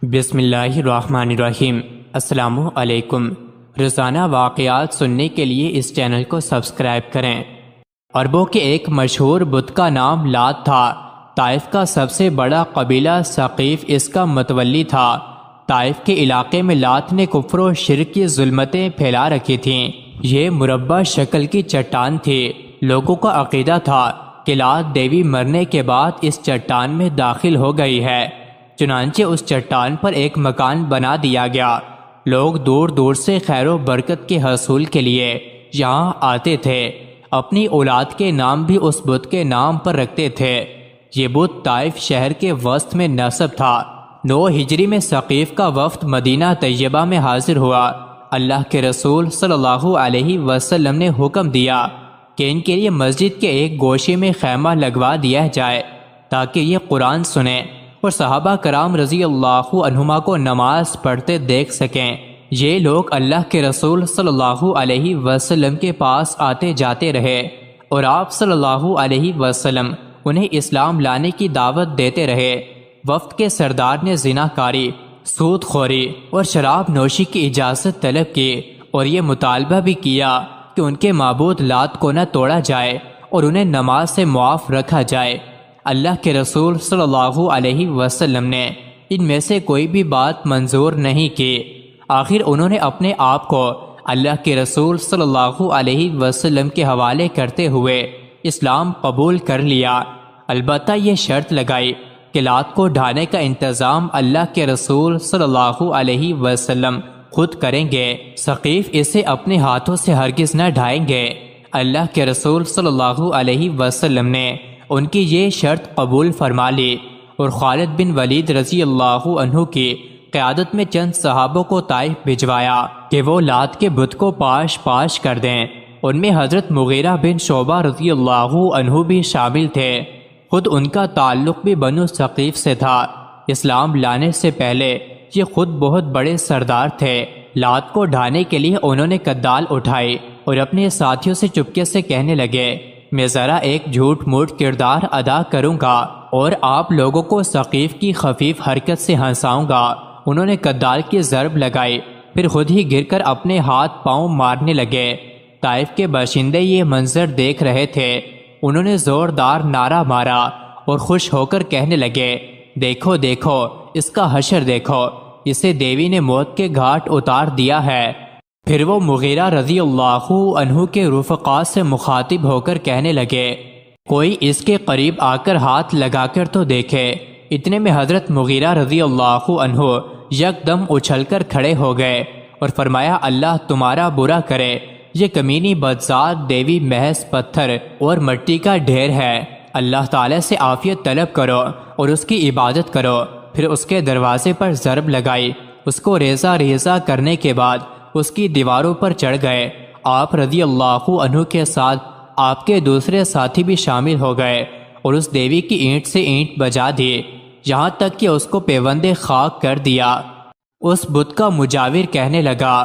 بسم اللہ الرحمن الرحیم۔ السلام علیکم۔ روزانہ واقعات سننے کے لیے اس چینل کو سبسکرائب کریں۔ عربوں کے ایک مشہور بت کا نام لات تھا۔ طائف کا سب سے بڑا قبیلہ ثقیف اس کا متولی تھا۔ طائف کے علاقے میں لات نے کفر و شرک کی ظلمتیں پھیلا رکھی تھیں۔ یہ مربع شکل کی چٹان تھی۔ لوگوں کا عقیدہ تھا کہ لات دیوی مرنے کے بعد اس چٹان میں داخل ہو گئی ہے، چنانچہ اس چٹان پر ایک مکان بنا دیا گیا۔ لوگ دور دور سے خیر و برکت کے حصول کے لیے یہاں آتے تھے۔ اپنی اولاد کے نام بھی اس بت کے نام پر رکھتے تھے۔ یہ بت طائف شہر کے وسط میں نصب تھا۔ 9 ہجری میں ثقیف کا وفد مدینہ طیبہ میں حاضر ہوا۔ اللہ کے رسول صلی اللہ علیہ وسلم نے حکم دیا کہ ان کے لیے مسجد کے ایک گوشے میں خیمہ لگوا دیا جائے تاکہ یہ قرآن سنیں اور صحابہ کرام رضی اللہ عنہما کو نماز پڑھتے دیکھ سکیں۔ یہ لوگ اللہ کے رسول صلی اللہ علیہ وسلم کے پاس آتے جاتے رہے اور آپ صلی اللہ علیہ وسلم انہیں اسلام لانے کی دعوت دیتے رہے۔ وفد کے سردار نے زنا کاری، سود خوری اور شراب نوشی کی اجازت طلب کی اور یہ مطالبہ بھی کیا کہ ان کے معبود لات کو نہ توڑا جائے اور انہیں نماز سے معاف رکھا جائے۔ اللہ کے رسول صلی اللہ علیہ وسلم نے ان میں سے کوئی بھی بات منظور نہیں کی۔ آخر انہوں نے اپنے آپ کو اللہ کے رسول صلی اللہ علیہ وسلم کے حوالے کرتے ہوئے اسلام قبول کر لیا۔ البتہ یہ شرط لگائی کہ لات کو ڈھانے کا انتظام اللہ کے رسول صلی اللہ علیہ وسلم خود کریں گے۔ ثقیف اسے اپنے ہاتھوں سے ہرگز نہ ڈھائیں گے۔ اللہ کے رسول صلی اللہ علیہ وسلم نے ان کی یہ شرط قبول فرما لی اور خالد بن ولید رضی اللہ عنہ کی قیادت میں چند صحابوں کو طائف بھجوایا کہ وہ لات کے بت کو پاش کر دیں۔ ان میں حضرت مغیرہ بن شعبہ رضی اللہ عنہ بھی شامل تھے۔ خود ان کا تعلق بھی بنو ثقیف سے تھا۔ اسلام لانے سے پہلے یہ خود بہت بڑے سردار تھے۔ لات کو ڈھانے کے لیے انہوں نے کدال اٹھائی اور اپنے ساتھیوں سے چپکے سے کہنے لگے، میں ذرا ایک جھوٹ موٹ کردار ادا کروں گا اور آپ لوگوں کو ثقیف کی خفیف حرکت سے ہنساؤں گا۔ انہوں نے کدال کی ضرب لگائی، پھر خود ہی گر کر اپنے ہاتھ پاؤں مارنے لگے۔ طائف کے باشندے یہ منظر دیکھ رہے تھے۔ انہوں نے زوردار نعرہ مارا اور خوش ہو کر کہنے لگے، دیکھو دیکھو اس کا حشر دیکھو، اسے دیوی نے موت کے گھاٹ اتار دیا ہے۔ پھر وہ مغیرہ رضی اللہ عنہ کے رفقا سے مخاطب ہو کر کہنے لگے، کوئی اس کے قریب آ کر ہاتھ لگا کر تو دیکھے۔ اتنے میں حضرت مغیرہ رضی اللہ عنہ یکدم اچھل کر کھڑے ہو گئے اور فرمایا، اللہ تمہارا برا کرے، یہ کمینی بدذات دیوی محض پتھر اور مٹی کا ڈھیر ہے۔ اللہ تعالیٰ سے عافیت طلب کرو اور اس کی عبادت کرو۔ پھر اس کے دروازے پر ضرب لگائی۔ اس کو ریزہ ریزہ کرنے کے بعد اس کی دیواروں پر چڑھ گئے۔ آپ رضی اللہ عنہ کے ساتھ آپ کے دوسرے ساتھی بھی شامل ہو گئے اور اس دیوی کی اینٹ سے اینٹ بجا دی، یہاں تک کہ اس کو پیوند خاک کر دیا۔ اس بت کا مجاور کہنے لگا،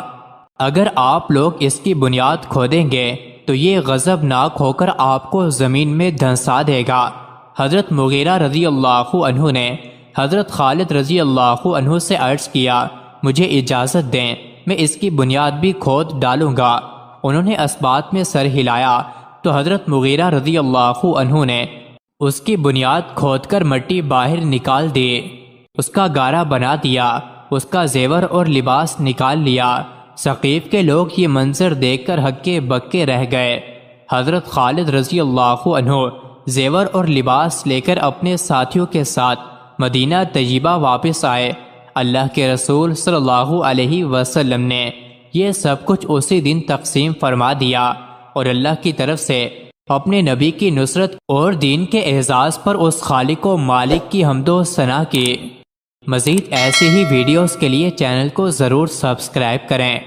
اگر آپ لوگ اس کی بنیاد کھودیں گے تو یہ غضبناک ہو کر آپ کو زمین میں دھنسا دے گا۔ حضرت مغیرہ رضی اللہ عنہ نے حضرت خالد رضی اللہ عنہ سے عرض کیا، مجھے اجازت دیں، میں اس کی بنیاد بھی کھود ڈالوں گا۔ انہوں نے اسبات میں سر ہلایا تو حضرت مغیرہ رضی اللہ عنہ نے اس کی بنیاد کھود کر مٹی باہر نکال دی، اس کا گارا بنا دیا، اس کا زیور اور لباس نکال لیا۔ ثقیف کے لوگ یہ منظر دیکھ کر ہکے بکے رہ گئے۔ حضرت خالد رضی اللہ عنہ زیور اور لباس لے کر اپنے ساتھیوں کے ساتھ مدینہ طیبہ واپس آئے۔ اللہ کے رسول صلی اللہ علیہ وسلم نے یہ سب کچھ اسی دن تقسیم فرما دیا اور اللہ کی طرف سے اپنے نبی کی نصرت اور دین کے اعزاز پر اس خالق و مالک کی حمد و ثنا کی۔ مزید ایسی ہی ویڈیوز کے لیے چینل کو ضرور سبسکرائب کریں۔